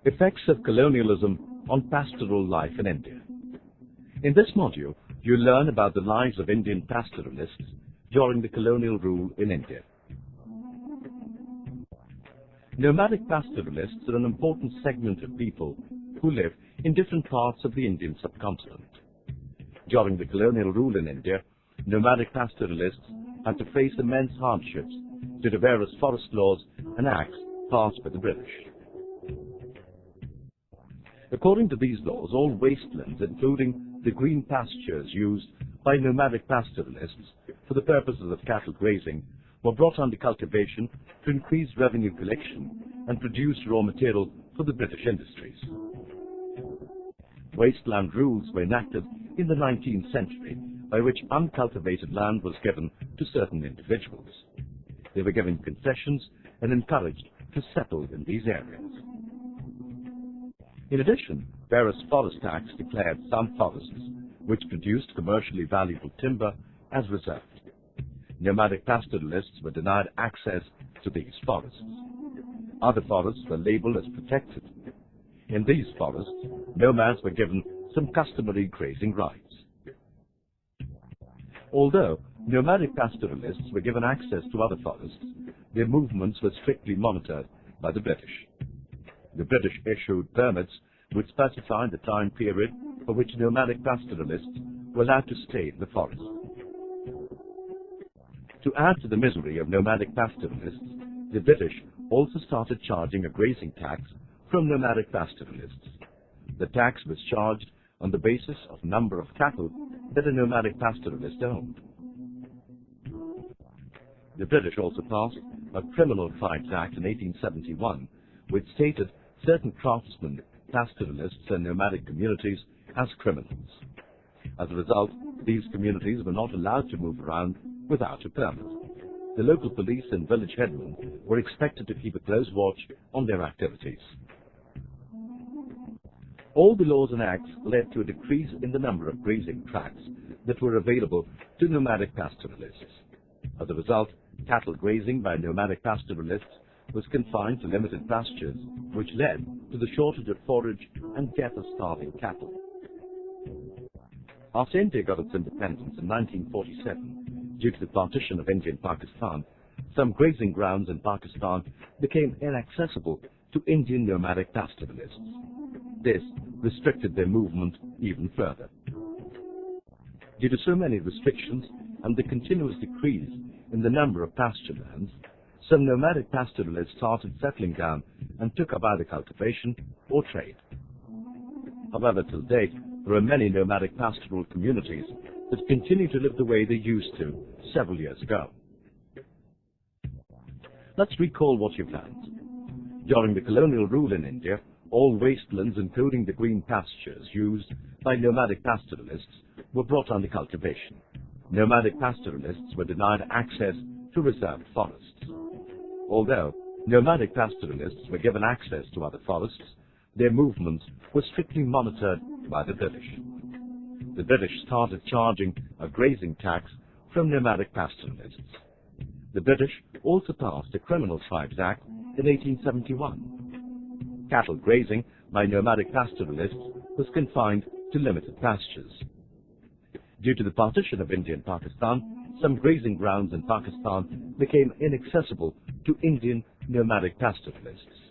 Effects of colonialism on pastoral life in India. In this module, you learn about the lives of Indian pastoralists during the colonial rule in India. Nomadic pastoralists are an important segment of people who live in different parts of the Indian subcontinent. During the colonial rule in India, nomadic pastoralists had to face immense hardships due to various forest laws and acts passed by the British. According to these laws, all wastelands, including the green pastures used by nomadic pastoralists for the purposes of cattle grazing, were brought under cultivation to increase revenue collection and produce raw material for the British industries. Wasteland rules were enacted in the 19th century by which uncultivated land was given to certain individuals. They were given concessions and encouraged to settle in these areas. In addition, various forest acts declared some forests, which produced commercially valuable timber, as reserved. Nomadic pastoralists were denied access to these forests. Other forests were labeled as protected. In these forests, nomads were given some customary grazing rights. Although nomadic pastoralists were given access to other forests, their movements were strictly monitored by the British. The British issued permits which specified the time period for which nomadic pastoralists were allowed to stay in the forest. To add to the misery of nomadic pastoralists, the British also started charging a grazing tax from nomadic pastoralists. The tax was charged on the basis of number of cattle that a nomadic pastoralist owned. The British also passed a Criminal Tribes Act in 1871, which stated certain craftsmen, pastoralists, and nomadic communities as criminals. As a result, these communities were not allowed to move around without a permit. The local police and village headmen were expected to keep a close watch on their activities. All the laws and acts led to a decrease in the number of grazing tracts that were available to nomadic pastoralists. As a result, cattle grazing by nomadic pastoralists was confined to limited pastures, which led to the shortage of forage and death of starving cattle. After India got its independence in 1947, due to the partition of India and Pakistan, some grazing grounds in Pakistan became inaccessible to Indian nomadic pastoralists. This restricted their movement even further. Due to so many restrictions and the continuous decrease in the number of pasture lands, some nomadic pastoralists started settling down and took up either cultivation or trade. However, till date, there are many nomadic pastoral communities that continue to live the way they used to several years ago. Let's recall what you've learned. During the colonial rule in India, all wastelands, including the green pastures used by nomadic pastoralists, were brought under cultivation. Nomadic pastoralists were denied access to reserved forests. Although nomadic pastoralists were given access to other forests, their movements were strictly monitored by the British. The British started charging a grazing tax from nomadic pastoralists. The British also passed a Criminal Tribes Act in 1871. Cattle grazing by nomadic pastoralists was confined to limited pastures. Due to the partition of India and Pakistan, some grazing grounds in Pakistan became inaccessible to Indian nomadic pastoralists.